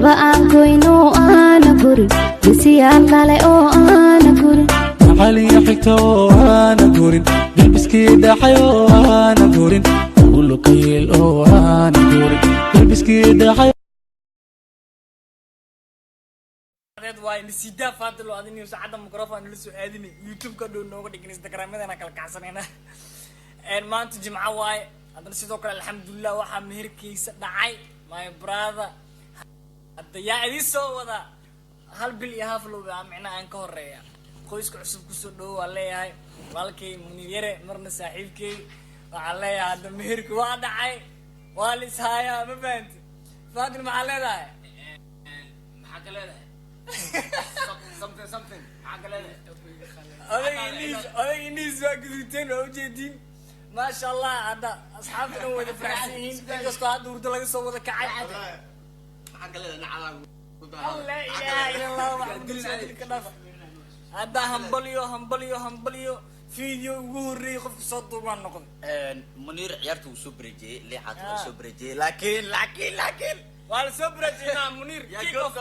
laba aan goyno aana gurin bisiyaal dhale oo aana gurin علي حكتو أنا قورين بالبسكي دحيو أنا قورين قولو كيل أو أنا قورين بالبسكي دحيو واي نسيدا فاضلو أدني وساعد الميكروفون اللي سؤالني يوتيوب كده نوع ديك انستغرام أنا كل كعسان هنا ما أنت جمعة واي أنا سيدوك الحمد لله وحمير كيس دعي ماي براذر الضياع دي سو وذا هل بالإهاف لو بعملنا أنكور ريا qoyska cusub ku soo dhaw waa leeyahay walkay muniyare marna saaxiibkay waa leeyahay hada meherku waa dhacay waa lis haya ma fahanti faadil ma leedahay maxaa ka leedahay something maxaa ka leedahay oday inis waa guduteen oo jeedin ma sha Allah hada asxaabta dhan wada farxsan yihiin inkastoo hadda urdo laga soo wada kacay maxaa ka leedahay nacala Allah ilaaha illa Allah waxaan ka dhaf هذا همبليو فيديو وهوري خف صوت وما نقول منير عيارته سوبرجي ليه حاطه سوبرجي لكن ولا سوبرجي منير كيف